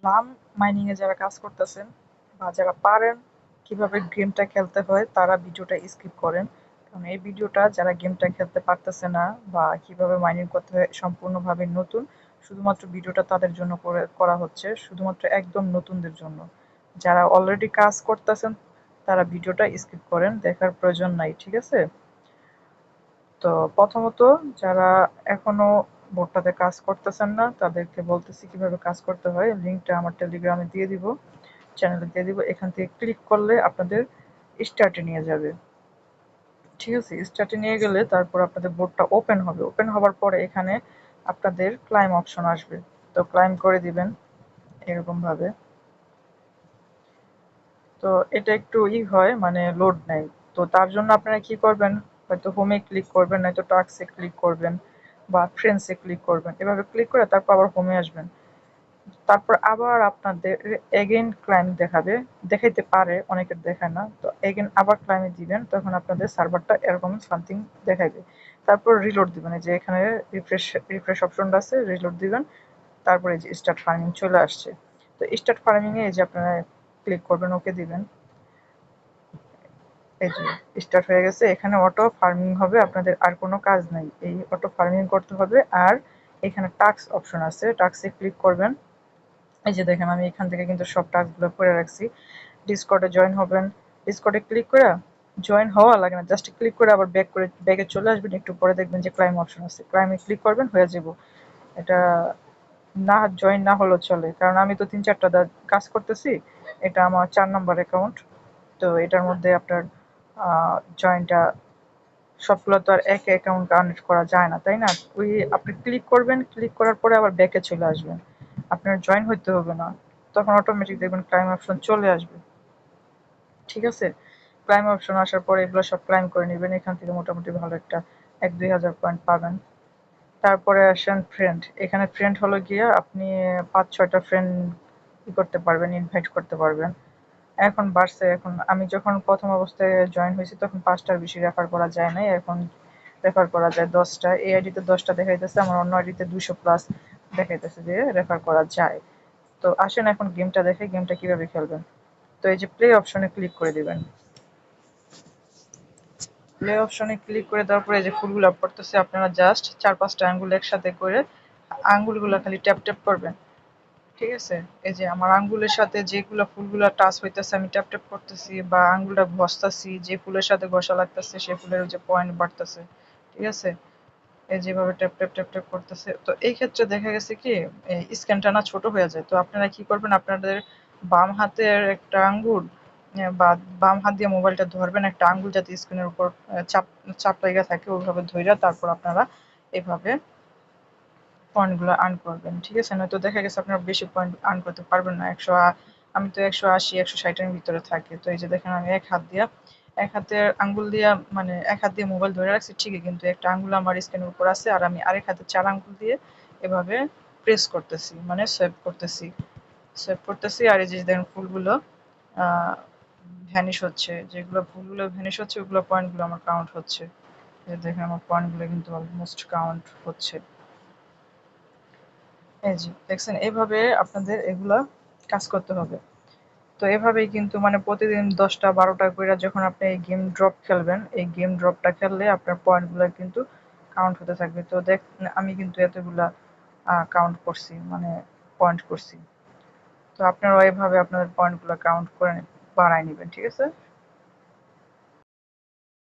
Plum mining এ যারা কাজ করতেছেন বা যারা পারেন কিভাবে গেমটা খেলতে হয় তারা ভিডিওটা স্কিপ করেন, কারণ এই ভিডিওটা যারা গেমটা খেলতে পারতেছে না বা কিভাবে মাইনিং করতে হয় সম্পূর্ণভাবে নতুন, শুধুমাত্র ভিডিওটা তাদের জন্য করা হচ্ছে, শুধুমাত্র একদম নতুনদের জন্য। যারা অলরেডি কাজ করতেছেন তারা ভিডিওটা স্কিপ করেন, দেখার প্রয়োজন নাই, ঠিক আছে? তো প্রথমত যারা এখনো বোর্ডটাতে কাজ করতেছেন না তাদেরকে বলতেছি কিভাবে কাজ করতে হয়। লিঙ্কটা আমার টেলিগ্রামে দিয়ে দিব, চ্যানেলে দিয়ে দিব। এখান থেকে ক্লিক করলে আপনাদের স্টার্টে নিয়ে যাবে, ঠিক আছে? স্টার্টে নিয়ে গেলে তারপর আপনাদের বোর্ডটা ওপেন হবে। ওপেন হওয়ার পরে এখানে আপনাদের ক্লাইম অপশন আসবে, তো ক্লাইম করে দিবেন এরকম ভাবে। তো এটা একটু হয় মানে লোড নেয়। তো তার জন্য আপনারা কি করবেন, হয়তো হোমে ক্লিক করবেন, নয়তো টাস্কে ক্লিক করবেন বা ফ্রেন্ডসে ক্লিক করবেন। এভাবে ক্লিক করে তারপর আবার হোমে আসবেন। তারপর আবার আপনাদের এগেইন ক্লাইম দেখাবে, দেখাইতে পারে, অনেকের দেখায় না। তো এগেইন আবার ক্লাইমে দিবেন, তখন আপনাদের সার্ভারটা এরকম সামথিং দেখাইবে। তারপর রিলোড দিবেন, এই যে এখানে রিফ্রেশ রিফ্রেশ অপশনটা আছে, রিলোড দিবেন। তারপরে এই যে স্টার্ট ফার্মিং চলে আসছে। তো স্টার্ট ফার্মিং এ এই যে আপনারা ক্লিক করবেন, ওকে দিবেন। এই যে স্টার্ট হয়ে গেছে। এখানে অটো ফার্মিং হবে, আপনাদের আর কোনো কাজ নাই, এই অটো ফার্মিং করতে হবে। আর এখানে টাস্ক অপশন আছে, টাস্কে ক্লিক করবেন। এই যে দেখেন আমি এখান থেকে কিন্তু সব টাস্কগুলো করে রাখছি। ডিসকর্ডে জয়েন হবেন, ডিসকর্ডে ক্লিক করে জয়েন হওয়া লাগে না, জাস্ট ক্লিক করে আবার ব্যাকে চলে আসবেন। একটু পরে দেখবেন যে ক্লাইম অপশন আছে, ক্লাইমে ক্লিক করবেন, হয়ে যাব। এটা না জয়েন না হলেও চলে, কারণ আমি তো 3-4টা কাজ করতেছি। এটা আমার 4 নম্বর অ্যাকাউন্ট। তো এটার মধ্যে আপনার জয়েনটা সবগুলো তো আর এক অ্যাকাউন্ট কানেক্ট করা যায় না, তাই না? ওই আপনি ক্লিক করবেন, ক্লিক করার পরে আবার ব্যাকে চলে আসবেন, আপনার জয়েন হইতে হবে না। তখন অটোমেটিক দেখবেন ক্লাইম অপশন চলে আসবে, ঠিক আছে? ক্লাইম অপশন আসার পরে এগুলো সব ক্লাইম করে নেবেন। এখান থেকে মোটামুটি ভালো একটা 1-2 হাজার পয়েন্ট পাবেন। তারপরে আসেন ফ্রেন্ড। এখানে ফ্রেন্ড হলো গিয়ে আপনি 5-6টা ফ্রেন্ড করতে পারবেন, ইনভাইট করতে পারবেন। এখন বাড়ছে, এখন আমি যখন প্রথম অবস্থায় জয়েন হয়েছি তখন 5টার বেশি রেফার করা যায় নাই, এখন রেফার করা যায় 10টা। এই আইডিতে 10টা দেখাইতেছে, আমার অন্য আইডিতে 200+ দেখাইতেছে যে রেফার করা যায়। তো আসেন এখন গেমটা দেখে, গেমটা কিভাবে খেলবেন। তো এই যে প্লে অপশনে ক্লিক করে দিবেন। প্লে অপশনে ক্লিক করে দেওয়ার পরে যে ফুলগুলো পড়তেছে, আপনারা জাস্ট 4-5টা আঙ্গুল একসাথে করে আঙ্গুলগুলো খালি ট্যাপ ট্যাপ করবেন, ঠিক আছে? এই যে আমার আঙ্গুলের সাথে যেগুলো ফুলগুলা টাচ হইতেছে আমি ট্যাপ ট্যাপ করতেছি, বা আঙ্গুলটা ঘষতেছি, যে ফুলের সাথে ঘষা লাগতেছে সেই ফুলের ওই যে পয়েন্ট বাড়তেছে, ঠিক আছে? এই যেভাবে ট্যাপ ট্যাপ ট্যাপ ট্যাপ করতেছে। তো এই ক্ষেত্রে দেখা গেছে কি স্ক্যানটা না ছোট হয়ে যায়। তো আপনারা কি করবেন, আপনাদের বাম হাতের একটা আঙ্গুল বা বাম হাত দিয়ে মোবাইলটা ধরবেন, একটা আঙ্গুল যাতে স্ক্রিনের উপর চাপ চাপ লেগে থাকে, ওইভাবে ধইরা তারপর আপনারা এভাবে পয়েন্টগুলো আর্ন করবেন, ঠিক আছে? নয়তো দেখা গেছে আপনারা বেশি পয়েন্ট আর্ন করতে পারবেন না। আমি তো 180-160-এর ভিতরে থাকি। তো এই যে দেখেন আমি এক হাতের আঙ্গুল দিয়া, মানে এক হাত দিয়ে মোবাইল ধরে রাখছি ঠিকই, কিন্তু একটা আঙ্গুল আমার স্ক্রিনের উপর আছে, আর আমি আরেক হাতে 4 আঙ্গুল দিয়ে এভাবে প্রেস করতেছি, মানে সোয়াইপ করতেছি। আর এই যে দেখেন ফুলগুলো ভ্যানিশ হচ্ছে, যেগুলো ফুলগুলো ভ্যানিশ হচ্ছে ওগুলো পয়েন্টগুলো আমার কাউন্ট হচ্ছে। এই যে দেখেন আমার পয়েন্টগুলো কিন্তু অলমোস্ট কাউন্ট হচ্ছে। এই যে দেখছেন, এভাবে আপনাদের এগুলা কাজ করতে হবে। তো এভাবেই কিন্তু মানে প্রতিদিন 10টা 12টা করে যখন আপনি এই গেম ড্রপ খেলবেন, এই গেম ড্রপটা খেললে আপনার পয়েন্টগুলো কিন্তু কাউন্ট হতে থাকবে। তো আমি কিন্তু এতগুলা কাউন্ট করছি, মানে পয়েন্ট করছি। তো আপনারাও এভাবে আপনাদের পয়েন্টগুলো কাউন্ট করে বাড়ায় নেবেন, ঠিক আছে?